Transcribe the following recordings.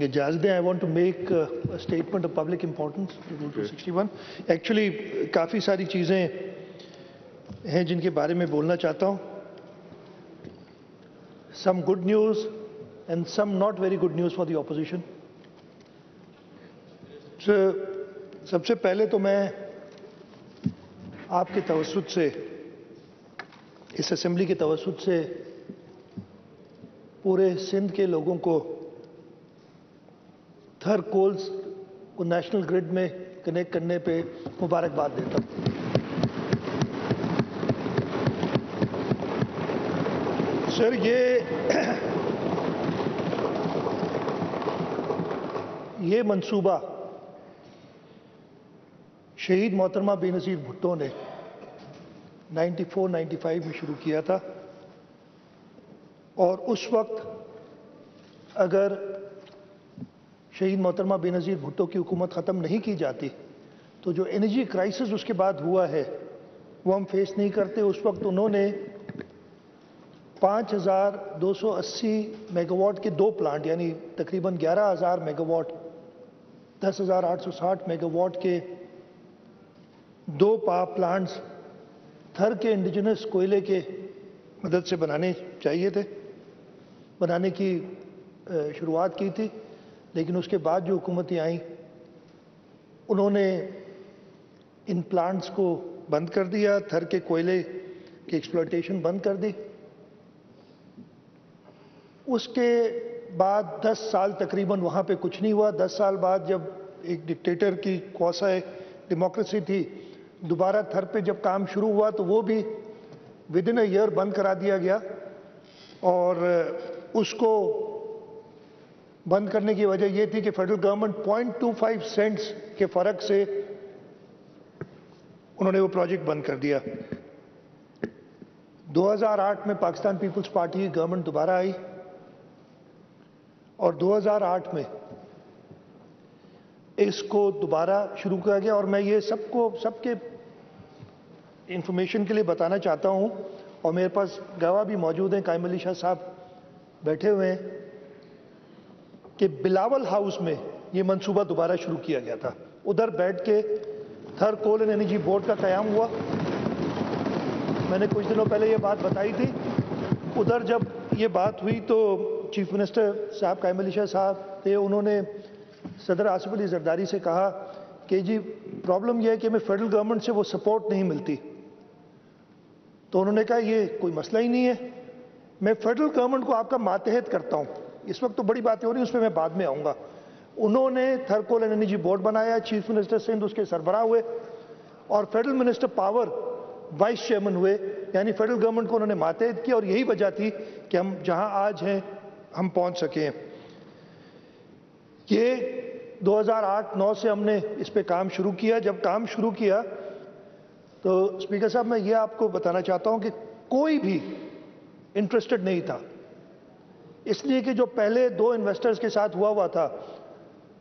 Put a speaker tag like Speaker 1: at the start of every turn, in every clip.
Speaker 1: इजाज़त दें, I want to make a statement of public importance rule 261। Actually काफ़ी सारी चीज़ें हैं जिनके बारे में बोलना चाहता हूँ। Some good news and some not very good news for the opposition. सबसे पहले तो मैं आपके तवस्सुत से, इस असेंबली के तवस्सुत से पूरे सिंध के लोगों को थर कोल्स को नेशनल ग्रिड में कनेक्ट करने पे मुबारकबाद देता हूँ। सर, ये मंसूबा शहीद मोहतरमा बेनज़ीर भुट्टो ने 94-95 में शुरू किया था, और उस वक्त अगर शहीद मोहतरमा बेनज़ीर भुट्टो की हुकूमत ख़त्म नहीं की जाती तो जो एनर्जी क्राइसिस उसके बाद हुआ है वो हम फेस नहीं करते। उस वक्त उन्होंने 5280 मेगावाट के दो प्लांट, यानी तकरीबन 11,000 मेगावाट, 10,860 मेगावाट के दो पावर प्लांट्स थर के इंडिजिनस कोयले के मदद से बनाने चाहिए थे, बनाने की शुरुआत की थी। लेकिन उसके बाद जो हुकूमतें आईं उन्होंने इन प्लांट्स को बंद कर दिया, थर के कोयले की एक्सप्लॉयटेशन बंद कर दी। उसके बाद 10 साल तकरीबन वहाँ पे कुछ नहीं हुआ। 10 साल बाद जब एक डिक्टेटर की क्वासी डेमोक्रेसी थी, दोबारा थर पे जब काम शुरू हुआ तो वो भी विदिन अ ईयर बंद करा दिया गया, और उसको बंद करने की वजह ये थी कि फेडरल गवर्नमेंट 0.25 सेंट्स के फर्क से उन्होंने वो प्रोजेक्ट बंद कर दिया। 2008 में पाकिस्तान पीपल्स पार्टी की गवर्नमेंट दोबारा आई और 2008 में इसको दोबारा शुरू किया गया। और मैं ये सबके इंफॉर्मेशन के लिए बताना चाहता हूं, और मेरे पास गवाह भी मौजूद हैं, कायम अली शाह साहब बैठे हुए हैं, कि बिलावल हाउस में ये मंसूबा दोबारा शुरू किया गया था। उधर बैठ के थर कोल एंड एनर्जी बोर्ड का क़याम हुआ। मैंने कुछ दिनों पहले ये बात बताई थी। उधर जब ये बात हुई तो चीफ मिनिस्टर साहब कायम अली शाह साहब थे, उन्होंने सदर आसिफ अली जरदारी से कहा कि जी प्रॉब्लम यह है कि हमें फेडरल गवर्नमेंट से वो सपोर्ट नहीं मिलती। तो उन्होंने कहा ये कोई मसला ही नहीं है, मैं फेडरल गवर्नमेंट को आपका मातहत करता हूँ। इस वक्त तो बड़ी बातें हो रही हैं, उस पर मैं बाद में आऊँगा। उन्होंने थर कोल एंड एनर्जी बोर्ड बनाया, चीफ मिनिस्टर सिंध उसके सरबराह हुए, और federal minister power vice chairman हुए, यानी फेडरल गवर्नमेंट को उन्होंने मातहत किया। और यही वजह थी कि हम जहाँ आज हैं हम पहुँच सके हैं। ये 2008-9 से हमने इस पे काम शुरू किया। जब काम शुरू किया तो स्पीकर साहब, मैं ये आपको बताना चाहता हूँ कि कोई भी इंटरेस्टेड नहीं था, इसलिए कि जो पहले दो इन्वेस्टर्स के साथ हुआ था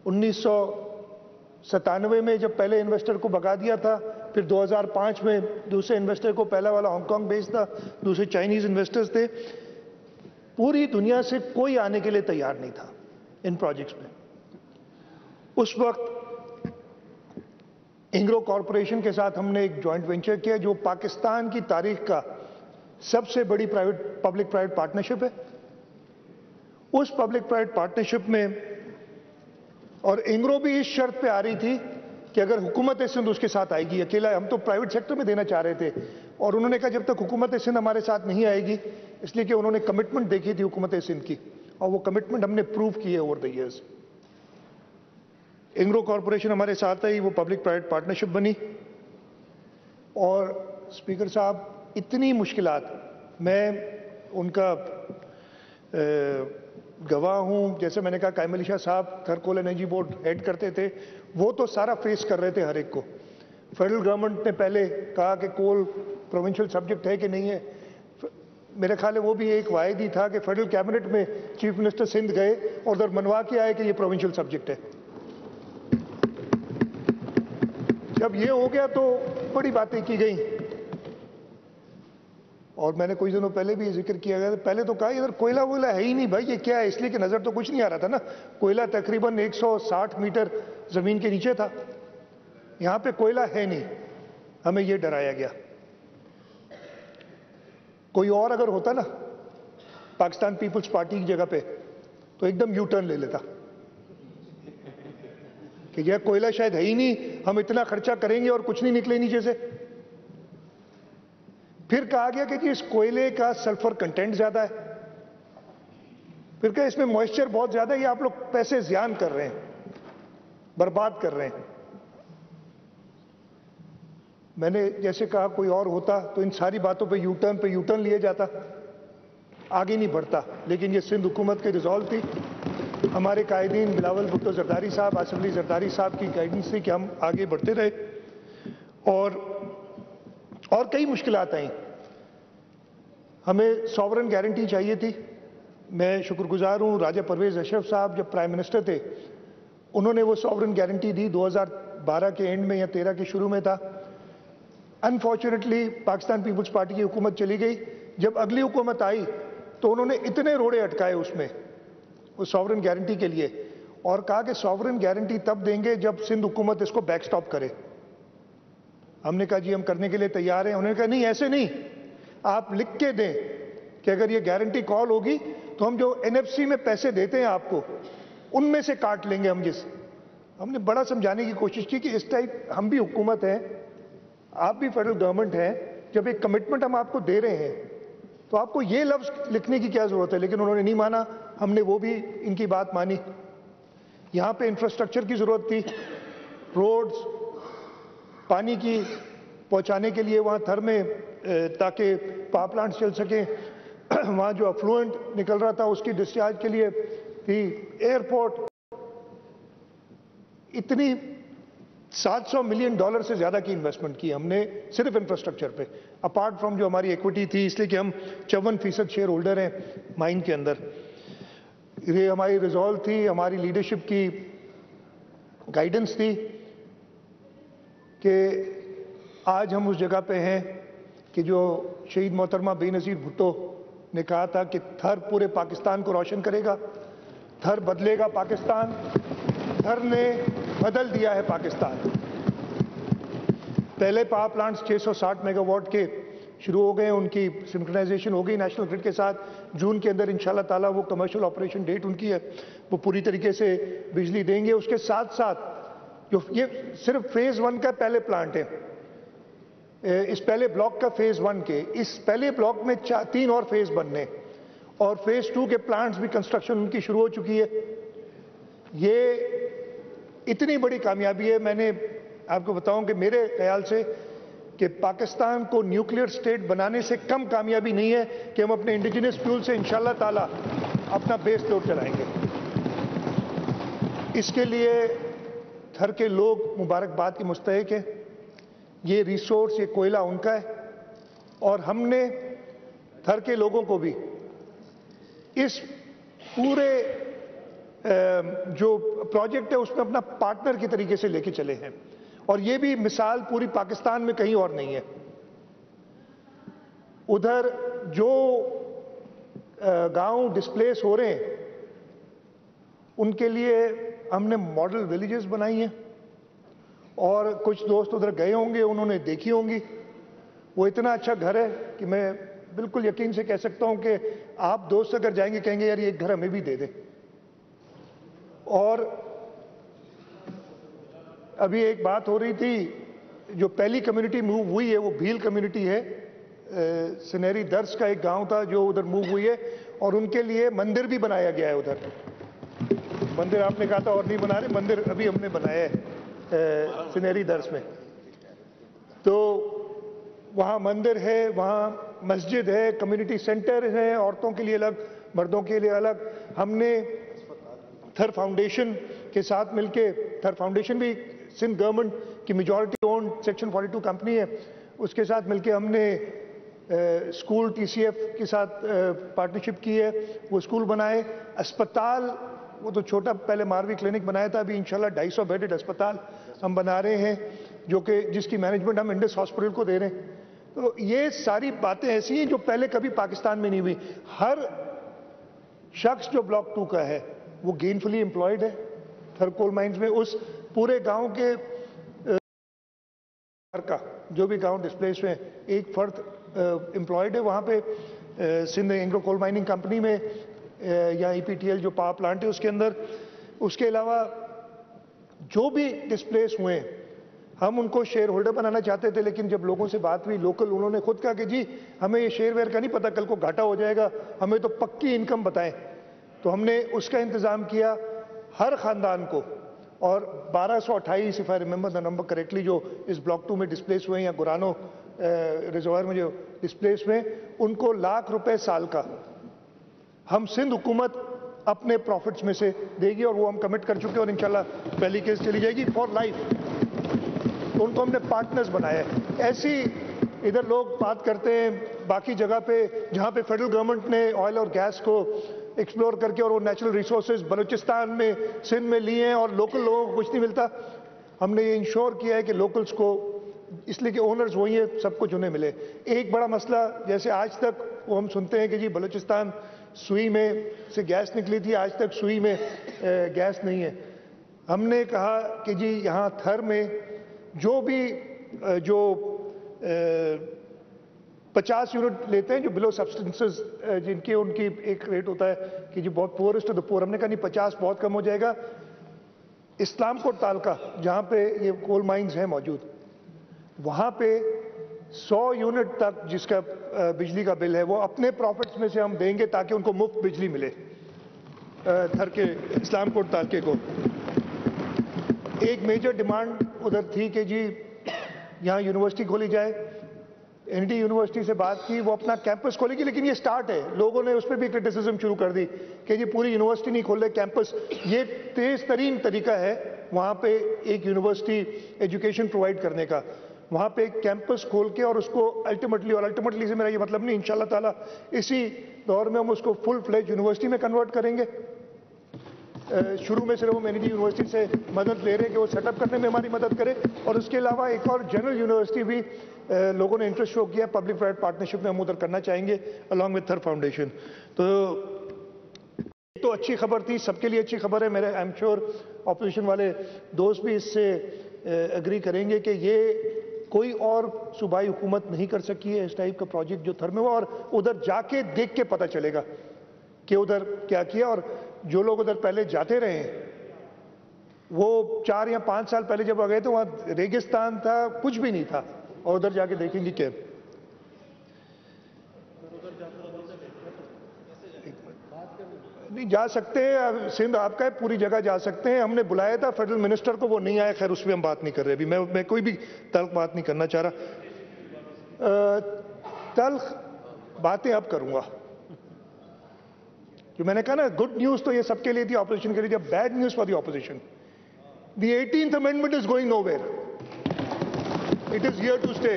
Speaker 1: 1997 में, जब पहले इन्वेस्टर को भगा दिया था, फिर 2005 में दूसरे इन्वेस्टर को, पहला वाला हांगकांग बेस्ड था, दूसरे चाइनीज इन्वेस्टर्स थे। पूरी दुनिया से कोई आने के लिए तैयार नहीं था इन प्रोजेक्ट्स में। उस वक्त इंग्रो कॉरपोरेशन के साथ हमने एक जॉइंट वेंचर किया जो पाकिस्तान की तारीख का सबसे बड़ी पब्लिक प्राइवेट पार्टनरशिप है। उस पब्लिक प्राइवेट पार्टनरशिप में, और इंग्रो भी इस शर्त पे आ रही थी कि अगर हुकूमत सिंध उसके साथ आएगी, अकेला हम तो प्राइवेट सेक्टर में देना चाह रहे थे, और उन्होंने कहा जब तक हुकूमत सिंध हमारे साथ नहीं आएगी, इसलिए कि उन्होंने कमिटमेंट देखी थी हुकूमत सिंध की, और वो कमिटमेंट हमने प्रूव की है ओवर द ईयर्स। इंग्रो कॉरपोरेशन हमारे साथ आई, वो पब्लिक प्राइवेट पार्टनरशिप बनी। और स्पीकर साहब, इतनी मुश्किलात, मैं उनका गवाह हूं। जैसे मैंने कहा, कायम अली शाह साहब थर कोल एनर्जी बोर्ड हेड करते थे, वो तो सारा फेस कर रहे थे हर एक को। फेडरल गवर्नमेंट ने पहले कहा कि कोल प्रोविंशियल सब्जेक्ट है कि नहीं है। मेरे ख्याल है वो भी एक वायद ही था कि फेडरल कैबिनेट में चीफ मिनिस्टर सिंध गए और उधर मनवा के आए कि ये प्रोविंशियल सब्जेक्ट है। जब ये हो गया तो बड़ी बातें की गई। और मैंने कुछ दिनों पहले भी जिक्र किया गया था, पहले तो कहा इधर कोयला वोयला है ही नहीं भाई, ये क्या है, इसलिए कि नजर तो कुछ नहीं आ रहा था ना, कोयला तकरीबन 160 मीटर जमीन के नीचे था, यहां पे कोयला है नहीं, हमें ये डराया गया। कोई और अगर होता ना पाकिस्तान पीपल्स पार्टी की जगह पे तो एकदम यू टर्न ले लेता कि यह कोयला शायद है ही नहीं, हम इतना खर्चा करेंगे और कुछ नहीं निकले नीचे से। फिर कहा गया कि इस कोयले का सल्फर कंटेंट ज्यादा है, फिर कहा इसमें मॉइस्चर बहुत ज्यादा है, ये आप लोग पैसे जियान कर रहे हैं, बर्बाद कर रहे हैं। मैंने जैसे कहा कोई और होता तो इन सारी बातों पे यूटर्न लिए जाता, आगे नहीं बढ़ता, लेकिन ये सिंध हुकूमत की रिजॉल्व थी, हमारे कायदीन बिलावल भुट्टो जरदारी साहब, आसिफ अली जरदारी साहब की गाइडेंस थी कि हम आगे बढ़ते रहे। और कई मुश्किलात आई, हमें सॉवरन गारंटी चाहिए थी। मैं शुक्रगुजार हूं राजा परवेज अशरफ साहब जब प्राइम मिनिस्टर थे, उन्होंने वो सॉवरन गारंटी दी, 2012 के एंड में या 13 के शुरू में था। अनफॉर्चुनेटली पाकिस्तान पीपल्स पार्टी की हुकूमत चली गई, जब अगली हुकूमत आई तो उन्होंने इतने रोड़े अटकाए उसमें उस सॉवरन गारंटी के लिए, और कहा कि सॉवरन गारंटी तब देंगे जब सिंध हुकूमत इसको बैकस्टॉप करे। हमने कहा जी हम करने के लिए तैयार हैं, उन्होंने कहा नहीं ऐसे नहीं, आप लिख के दें कि अगर ये गारंटी कॉल होगी तो हम जो एनएफसी में पैसे देते हैं आपको उनमें से काट लेंगे हम। हमने बड़ा समझाने की कोशिश की कि इस टाइप हम भी हुकूमत हैं, आप भी फेडरल गवर्नमेंट हैं, जब एक कमिटमेंट हम आपको दे रहे हैं तो आपको ये लफ्ज लिखने की क्या जरूरत है। लेकिन उन्होंने नहीं माना, हमने वो भी इनकी बात मानी। यहां पे इंफ्रास्ट्रक्चर की जरूरत थी, रोड्स, पानी की पहुंचाने के लिए वहां थर में, ताकि पावर प्लांट चल सके, वहां जो अफ्लुएंट निकल रहा था उसकी डिस्चार्ज के लिए थी, एयरपोर्ट, इतनी $700 मिलियन से ज्यादा की इन्वेस्टमेंट की हमने सिर्फ इंफ्रास्ट्रक्चर पे, अपार्ट फ्रॉम जो हमारी इक्विटी थी, इसलिए कि हम 54% शेयर होल्डर हैं माइन के अंदर। ये हमारी रिजॉल्व थी, हमारी लीडरशिप की गाइडेंस थी कि आज हम उस जगह पे हैं कि जो शहीद मोहतरमा बेनज़ीर भुट्टो ने कहा था कि थर पूरे पाकिस्तान को रोशन करेगा, थर बदलेगा पाकिस्तान, थर ने बदल दिया है पाकिस्तान। पहले पावर प्लांट्स 660 मेगावाट के शुरू हो गए, उनकी सिंक्रोनाइजेशन हो गई नेशनल ग्रिड के साथ। जून के अंदर इंशाल्लाह ताला वो कमर्शियल ऑपरेशन डेट उनकी है, वो पूरी तरीके से बिजली देंगे। उसके साथ साथ जो ये सिर्फ फेज 1 का पहले प्लांट है, इस पहले ब्लॉक का फेज 1 के, इस पहले ब्लॉक में 3 और फेज बनने, और फेज 2 के प्लांट्स भी कंस्ट्रक्शन उनकी शुरू हो चुकी है। ये इतनी बड़ी कामयाबी है। मैंने आपको बताऊं कि मेरे ख्याल से कि पाकिस्तान को न्यूक्लियर स्टेट बनाने से कम कामयाबी नहीं है कि हम अपने इंडिजिनस फ्यूल से इंशाल्लाह ताला अपना बेस लोड चलाएंगे। इसके लिए थर के लोग मुबारकबाद के मुस्तहिक हैं। ये रिसोर्स, ये कोयला उनका है, और हमने थर के लोगों को भी इस पूरे जो प्रोजेक्ट है उसमें अपना पार्टनर की तरीके से लेके चले हैं, और ये भी मिसाल पूरी पाकिस्तान में कहीं और नहीं है। उधर जो गांव डिस्प्लेस हो रहे हैं उनके लिए हमने मॉडल विलेजेस बनाई हैं, और कुछ दोस्त उधर गए होंगे, उन्होंने देखी होंगी। वो इतना अच्छा घर है कि मैं बिल्कुल यकीन से कह सकता हूं कि आप दोस्त अगर जाएंगे कहेंगे यार ये घर हमें भी दे दे। और अभी एक बात हो रही थी, जो पहली कम्युनिटी मूव हुई है वो भील कम्युनिटी है, सुनहरी दर्श का एक गांव था जो उधर मूव हुई है, और उनके लिए मंदिर भी बनाया गया है। उधर मंदिर आपने कहा था और नहीं बना रहे, मंदिर अभी हमने बनाया है सुनहरी दर्श में। तो वहाँ मंदिर है, वहाँ मस्जिद है, कम्युनिटी सेंटर है, औरतों के लिए अलग, मर्दों के लिए अलग। हमने थर फाउंडेशन के साथ मिलके, थर फाउंडेशन भी सिंध गवर्नमेंट की मेजॉरिटी ओन्ड सेक्शन 42 कंपनी है, उसके साथ मिलके हमने स्कूल टीसीएफ के साथ पार्टनरशिप की है, वो स्कूल बनाए। अस्पताल, वो तो छोटा पहले मारवी क्लिनिक बनाया था, अभी इंशाल्लाह 250 बेडेड अस्पताल हम बना रहे हैं, जो कि जिसकी मैनेजमेंट हम इंडस हॉस्पिटल को दे रहे हैं। तो ये सारी बातें ऐसी हैं जो पहले कभी पाकिस्तान में नहीं हुई। हर शख्स जो ब्लॉक 2 का है वो गेनफुली एम्प्लॉयड है थर कोल माइंस में। उस पूरे गांव के का जो भी गांव डिस्प्लेस में एक फर्द एम्प्लॉयड है वहां पे Sindh Engro coal mining company में या ईपीटीएल जो पावर प्लांट है उसके अंदर। उसके अलावा जो भी डिस्प्लेस हुए हम उनको शेयर होल्डर बनाना चाहते थे, लेकिन जब लोगों से बात हुई लोकल, उन्होंने खुद कहा कि जी हमें ये शेयर वेयर का नहीं पता, कल को घाटा हो जाएगा, हमें तो पक्की इनकम बताएं। तो हमने उसका इंतजाम किया हर खानदान को, और 1228 if I remember the number correctly जो इस ब्लॉक 2 में डिस्प्लेस हुए या गुरानो रिजर्वायर में जो डिस्प्लेस हुए, उनको लाख रुपए साल का हम सिंध हुकूमत अपने प्रॉफिट्स में से देगी, और वो हम कमिट कर चुके हैं और इंशाल्लाह पहली केस चली जाएगी फॉर लाइफ। तो उनको हमने पार्टनर्स बनाया है। ऐसी इधर लोग बात करते हैं बाकी जगह पे जहां पे फेडरल गवर्नमेंट ने ऑयल और गैस को एक्सप्लोर करके और वो नेचुरल रिसोर्सेज बलूचिस्तान में सिंध में लिए हैं और लोकल लोगों को कुछ नहीं मिलता। हमने ये इंश्योर किया है कि लोकल्स को, इसलिए कि ओनर्स वही है, सब कुछ उन्हें मिले। एक बड़ा मसला जैसे आज तक वो हम सुनते हैं कि जी बलूचिस्तान सुई में से गैस निकली थी, आज तक सुई में गैस नहीं है। हमने कहा कि जी यहाँ थर में जो भी जो 50 यूनिट लेते हैं जो बिलो सब्सटेंसेस जिनकी उनकी एक रेट होता है कि जी बहुत पुअरेस्ट टू द पुअर, हमने कहा नहीं 50 बहुत कम हो जाएगा। इस्लामकोट तालका जहाँ पे ये कोल माइंस हैं मौजूद, वहाँ पे 100 यूनिट तक जिसका बिजली का बिल है वो अपने प्रॉफिट्स में से हम देंगे ताकि उनको मुफ्त बिजली मिले थर के इस्लामकोट तालके को। एक मेजर डिमांड उधर थी कि जी यहाँ यूनिवर्सिटी खोली जाए। एनडी यूनिवर्सिटी से बात की, वो अपना कैंपस खोलेगी, लेकिन ये स्टार्ट है। लोगों ने उस पर भी क्रिटिसिज्म शुरू कर दी कि जी पूरी यूनिवर्सिटी नहीं खोल रहे, कैंपस। ये तेज तरीन तरीका है वहाँ पे एक यूनिवर्सिटी एजुकेशन प्रोवाइड करने का। वहाँ पे एक कैंपस खोल के और उसको अल्टीमेटली से मेरा ये मतलब नहीं, इंशाल्लाह ताला इसी दौर में हम उसको फुल फ्लेज यूनिवर्सिटी में कन्वर्ट करेंगे। शुरू में सिर्फ हम एनडी यूनिवर्सिटी से मदद ले रहे हैं कि वो सेटअप करने में हमारी मदद करे, और उसके अलावा एक और जनरल यूनिवर्सिटी भी लोगों ने इंटरेस्ट शो किया, पब्लिक प्राइवेट पार्टनरशिप में हम उधर करना चाहेंगे अलॉन्ग विद थर फाउंडेशन। तो अच्छी खबर थी, सबके लिए अच्छी खबर है। मेरे आई एम श्योर ऑपोजिशन वाले दोस्त भी इससे एग्री करेंगे कि ये कोई और सूबाई हुकूमत नहीं कर सकी है इस टाइप का प्रोजेक्ट जो थर में हुआ, और उधर जाके देख के पता चलेगा कि उधर क्या किया। और जो लोग उधर पहले जाते रहे वो 4 या 5 साल पहले जब आ गए तो वहां रेगिस्तान था, कुछ भी नहीं था, और उधर जाके देखेंगे क्या। नहीं जा सकते हैं, सिंध आपका है, पूरी जगह जा सकते हैं। हमने बुलाया था फेडरल मिनिस्टर को, वो नहीं आया। खैर उस पर हम बात नहीं कर रहे अभी, मैं कोई भी तल्ख बात नहीं करना चाह रहा। तल्ख बातें अब करूंगा। जो मैंने कहा ना, गुड न्यूज तो ये सबके लिए थी, ऑपोजिशन के लिए, bad news for the opposition. The 18th amendment is going nowhere, it is here to stay.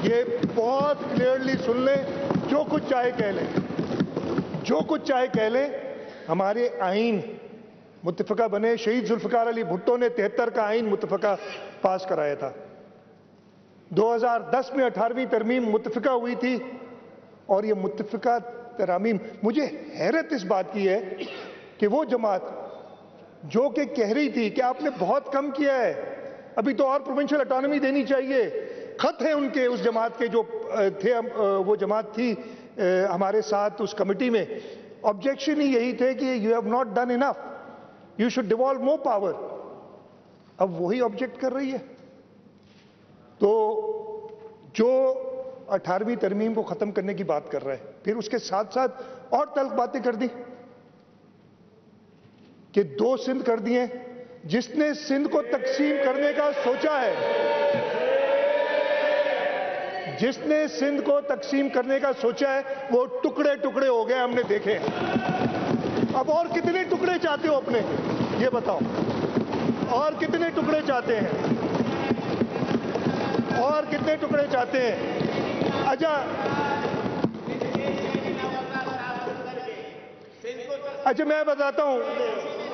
Speaker 1: ये बहुत क्लियरली सुन ले, जो कुछ चाहे कह ले, जो कुछ चाहे कह ले। हमारे आइन मुत्तफका बने, शहीद जुल्फिकार अली भुट्टो ने 73 का आइन मुत्तफका पास कराया था। 2010 में 18वीं तरमीम मुत्तफका हुई थी, और ये मुत्तफका तरामीम, मुझे हैरत इस बात की है कि वो जमात जो कि कह रही थी कि आपने बहुत कम किया है, अभी तो और प्रोविंशियल ऑटोनॉमी देनी चाहिए। खत है उनके उस जमात के जो थे, वो जमात थी हमारे साथ उस कमिटी में, ऑब्जेक्शन ही यही थे कि you have not done enough, you should devolve more power. अब वही ऑब्जेक्ट कर रही है। तो जो 18वीं तरमीम को खत्म करने की बात कर रहा है, फिर उसके साथ साथ और तल्ख बातें कर दी कि 2 सिंध कर दिए। जिसने सिंध को तकसीम करने का सोचा है, जिसने सिंध को तकसीम करने का सोचा है, वो टुकड़े टुकड़े हो गए, हमने देखे। अब और कितने टुकड़े चाहते हो अपने, ये बताओ, और कितने टुकड़े चाहते हैं, और कितने टुकड़े चाहते हैं? अच्छा मैं बताता हूं,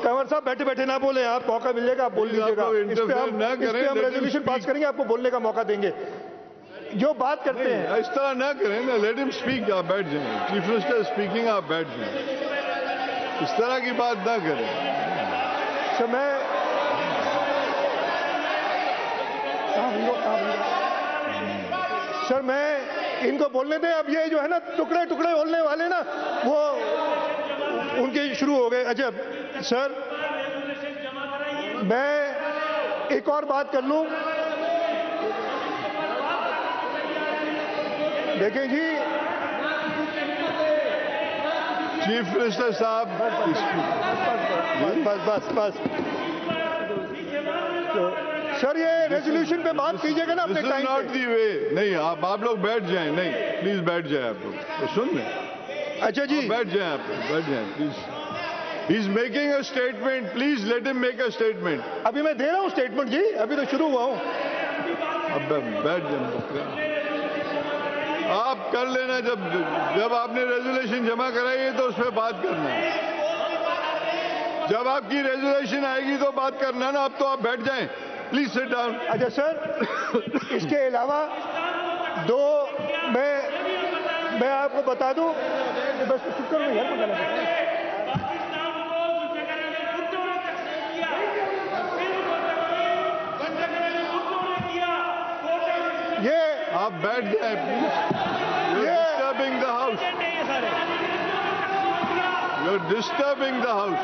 Speaker 1: कंवर साहब बैठे बैठे ना बोले, आप मौका मिलेगा आप बोल लीजिएगा। इस पे हम रेजोल्यूशन पास करेंगे, आपको बोलने का मौका देंगे। जो बात करते हैं
Speaker 2: इस तरह ना करें ना, लेट हिम स्पीक, आप बैठ जाएं। चीफ मिनिस्टर स्पीकिंग, आप बैठ जाएं। इस तरह की बात ना करें।
Speaker 1: सर मैं इनको बोलने दें। अब ये जो है ना टुकड़े टुकड़े बोलने वाले ना, वो उनके शुरू हो गए। अच्छा सर, मैं एक और बात कर लूं। देखें जी,
Speaker 2: चीफ मिनिस्टर साहब,
Speaker 1: बस तो सर ये रेजोल्यूशन पे बात कीजिएगा ना अपने टाइम पे।
Speaker 2: नॉट दी वे। नहीं, आप लोग बैठ जाएं। नहीं, प्लीज बैठ जाएं आप लोग, तो सुन लें।
Speaker 1: अच्छा जी,
Speaker 2: बैठ जाएं, आप लोग बैठ जाएं please. He is making a statement, please let him make a statement.
Speaker 1: अभी मैं दे रहा हूँ स्टेटमेंट जी, अभी तो शुरू हुआ हूँ।
Speaker 2: अब बैठ जाए, आप कर लेना। जब आपने रेजोल्यूशन जमा कराई है तो उस पर बात करना है। जब आपकी रेजोल्यूशन आएगी तो बात करना ना। अब तो आप बैठ जाएं, प्लीज सिट डाउन।
Speaker 1: अच्छा सर, इसके अलावा दो मैं आपको बता दूं, बस चुप करो यार, पता लगा। ये
Speaker 2: आप बैठ जाएं please. Disturbing the house, you are disturbing the house.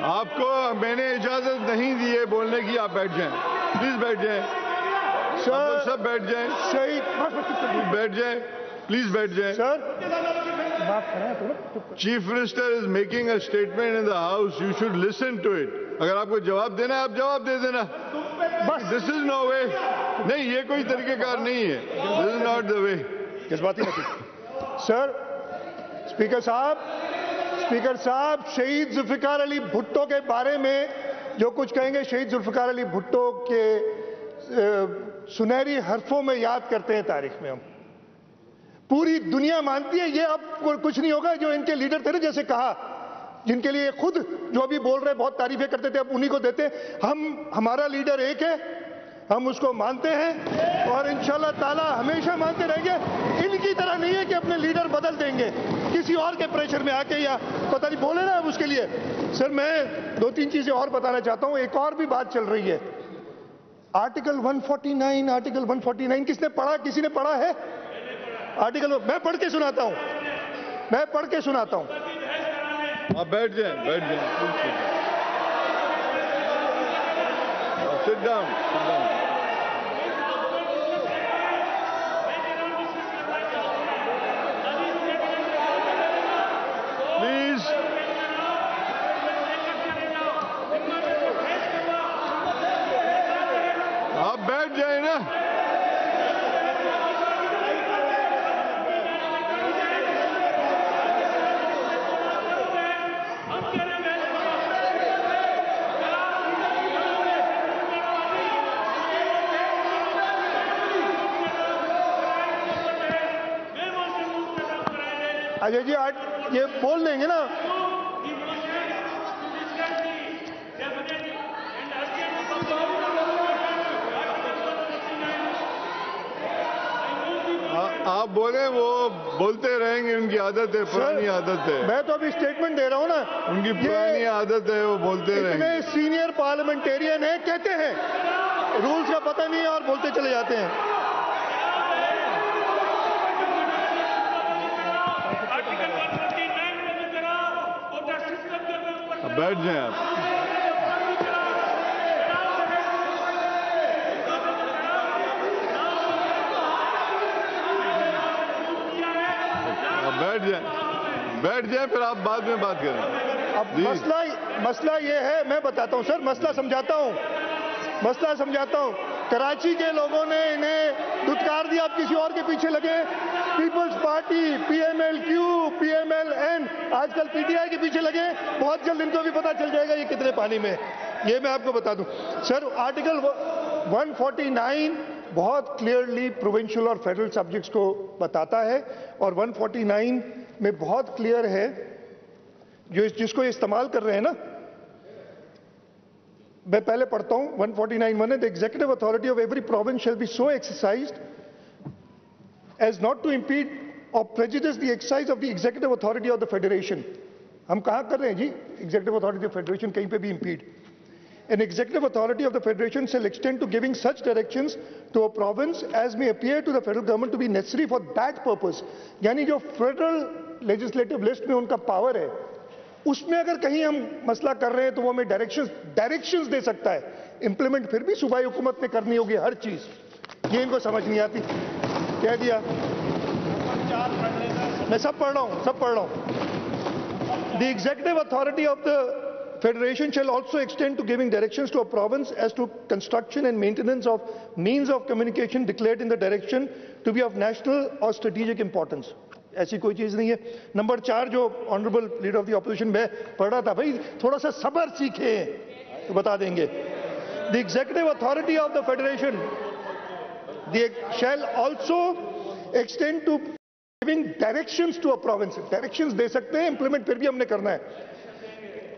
Speaker 2: आपको मैंने इजाजत नहीं दी है बोलने की, आप बैठ जाएं, प्लीज बैठ जाएं। सर सब बैठ जाएं। सही, बैठ जाएं, प्लीज बैठ जाएं।
Speaker 1: Sir
Speaker 2: chief minister is making a statement in the house, you should listen to it. अगर आपको जवाब देना है आप जवाब दे देना। बस दिस इज नो वे। नहीं, ये कोई तरीकेकार नहीं है। This is not the way.
Speaker 1: जज्बाती नहीं। सर स्पीकर साहब, शहीद जुल्फिकार अली भुट्टो के बारे में जो कुछ कहेंगे, शहीद जुल्फिकार अली भुट्टो के सुनहरी हरफों में याद करते हैं तारीख में हम। पूरी दुनिया मानती है ये अब कुछ नहीं होगा। जो इनके लीडर थे ना, जैसे कहा, जिनके लिए खुद जो भी बोल रहे बहुत तारीफें करते थे, अब उन्हीं को देते। हमारा लीडर एक है, हम उसको मानते हैं और इंशाल्लाह ताला हमेशा मानते रहेंगे। इनकी तरह नहीं है कि अपने लीडर बदल देंगे किसी और के प्रेशर में आके, या पता नहीं बोले ना अब उसके लिए। सर मैं दो तीन चीजें और बताना चाहता हूं। एक और भी बात चल रही है, आर्टिकल 149 किसने पढ़ा? किसी ने पढ़ा है आर्टिकल? मैं पढ़ के सुनाता हूं,
Speaker 2: आप बैठ जाएं, बैठ जाएं, sit down, sit down. Please आप बैठ जाए ना।
Speaker 1: अजय जी आज ये बोल देंगे ना।
Speaker 2: आप बोले, वो बोलते रहेंगे, उनकी आदत है, पुरानी आदत है।
Speaker 1: मैं तो अभी स्टेटमेंट दे रहा हूं ना।
Speaker 2: उनकी पुरानी आदत है, वो बोलते रहेंगे।
Speaker 1: सीनियर पार्लियामेंटेरियन है, कहते हैं रूल्स का पता नहीं है और बोलते चले जाते हैं।
Speaker 2: बैठ जाएं आप। बैठ जाए, फिर आप बाद में बात करें।
Speaker 1: अब मसला ये है, मैं बताता हूं सर, मसला समझाता हूं। कराची के लोगों ने इन्हें दुत्कार दिया, आप किसी और के पीछे लगे। पीपल्स पार्टी, PMLQ, PMLN, आजकल PTI के पीछे लगे। बहुत जल्द इनको भी पता चल जाएगा ये कितने पानी में। ये मैं आपको बता दूं सर। आर्टिकल 149 बहुत क्लियरली प्रोविंशियल और फेडरल सब्जेक्ट्स को बताता है और 149 में बहुत क्लियर है, जिसको इस्तेमाल कर रहे हैं ना, मैं पहले पढ़ता हूं 149(1) है, the executive authority of every province shall be so exercised as not to impede or prejudice the exercise of the executive authority of the federation. हम कहां कर रहे हैं जी? एग्जीक्यूटिव अथॉरिटी ऑफ फेडरेशन, कहीं पे भी impede. An executive authority of the federation shall extend to giving such directions to a province as may appear to the federal government to be necessary for that purpose। यानी जो federal legislative list में उनका power है, उसमें अगर कहीं हम मसला कर रहे हैं तो वो हमें डायरेक्शंस दे सकता है। इंप्लीमेंट फिर भी सूबाई हुकूमत ने करनी होगी हर चीज। ये इनको समझ नहीं आती। कह दिया, मैं सब पढ़ रहा हूं। The executive authority of the Federation shall also extend to giving directions to a province as to construction and maintenance of means of communication declared in the direction to be of national or strategic importance। ऐसी कोई चीज नहीं है। Number 4 जो honourable leader of the opposition में पढ़ रहा था, भाई थोड़ा सा सब्र सीखे तो बता देंगे। The executive authority of the federation shall also extend to giving directions to a province। Directions दे सकते हैं, इंप्लीमेंट फिर भी हमने करना है।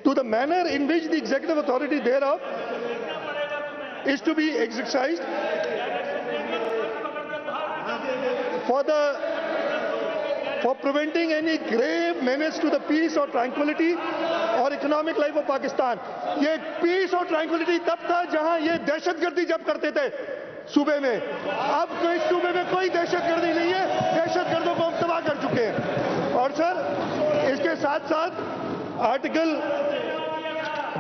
Speaker 1: To the manner in which the executive authority thereof is to be exercised for preventing any grave menace to the peace or tranquility or economic life of Pakistan। ये peace और tranquility तब था जहां ये दहशतगर्दी जब करते थे सूबे में। अब कोई सूबे में कोई दहशतगर्दी नहीं है, दहशतगर्दों को हम तबाह कर चुके हैं। और सर इसके साथ साथ आर्टिकल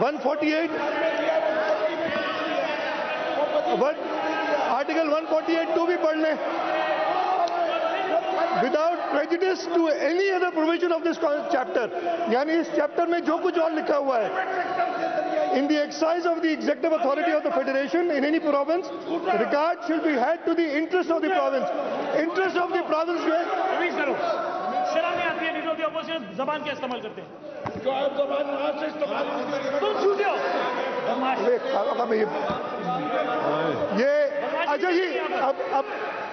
Speaker 1: 148(2) भी पढ़ लें। Without prejudice to any other provision of this chapter, यानी इस चैप्टर में जो कुछ और लिखा हुआ है, in the exercise of the executive authority of the federation in any province regard should be had to the interest of the province. Interest of the province जो है,
Speaker 3: शर्म नहीं आती है लीडर ऑफ द ऑपोजिशन जबान क्या इस्तेमाल करते हैं?
Speaker 4: जो आप जबान वहां से इस्तेमाल
Speaker 3: तुम छूटे हो।
Speaker 1: ये अच्छा जी, अब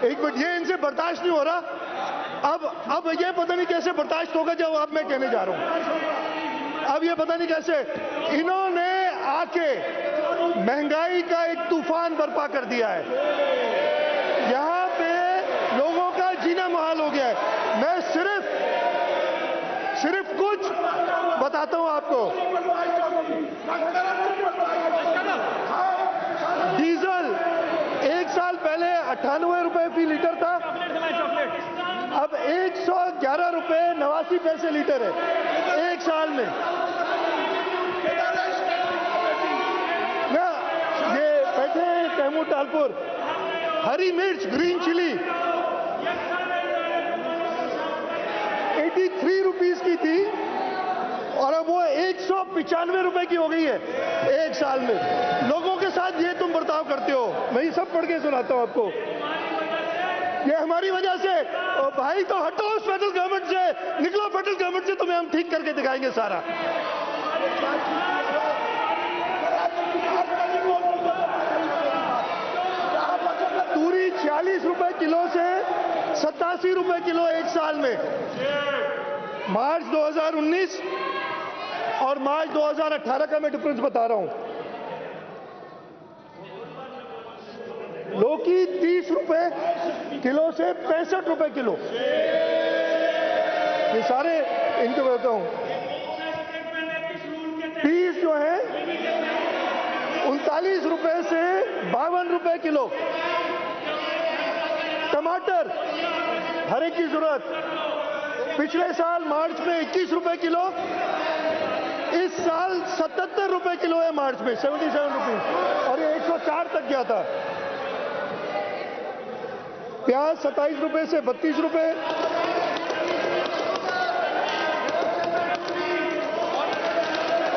Speaker 1: एक मिनट, ये इनसे बर्दाश्त नहीं हो रहा। अब ये पता नहीं कैसे बर्दाश्त होगा जब अब मैं कहने जा रहा हूं। अब ये पता नहीं कैसे इन्होंने आके महंगाई का एक तूफान बर्पा कर दिया है। यहां पे लोगों का जीना मुहाल हो गया है। मैं सिर्फ कुछ बताता हूं आपको। डीजल 1 साल पहले 98 रुपए फी लीटर था, अब 111 रुपए 89 पैसे लीटर है 1 साल में। ये बैठे हैं तैमूर टालपुर, हरी मिर्च ग्रीन चिली 83 रुपीस की थी और अब वो 195 रुपए की हो गई है 1 साल में। लोगों के साथ ये तुम बर्ताव करते हो। मैं ये सब पढ़ के सुनाता हूं आपको। ये हमारी वजह से। भाई तो हटो उस फेडरल गवर्नमेंट से, निकलो फेडरल गवर्नमेंट से, तुम्हें हम ठीक करके दिखाएंगे सारा। तूरी 46 रुपए किलो से 87 रुपए किलो 1 साल में। मार्च 2019 और मार्च 2018 का मैं डिफरेंस बता रहा हूं। लौकी 30 रुपए किलो से 65 रुपए किलो। ये सारे इनको बताता हूं। पीस जो है 39 रुपए से 52 रुपए किलो। टमाटर हर एक की जरूरत पिछले साल मार्च में 21 रुपए किलो, इस साल 77 रुपए किलो है मार्च में, 77 रुपीज, और ये 104 तक गया था। प्याज 27 रुपए से 32 रुपए।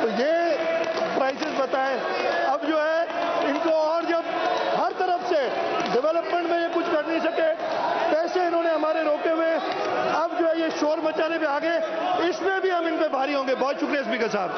Speaker 1: तो ये प्राइसेस बताएं। अब जो है इनको और जब हर तरफ से डेवलपमेंट में ये कुछ कर नहीं सके, पैसे इन्होंने हमारे रोके हुए, अब जो है ये शोर मचाने पे आ गए, इसमें भी हम इन पे भारी होंगे। बहुत शुक्रिया स्पीकर साहब।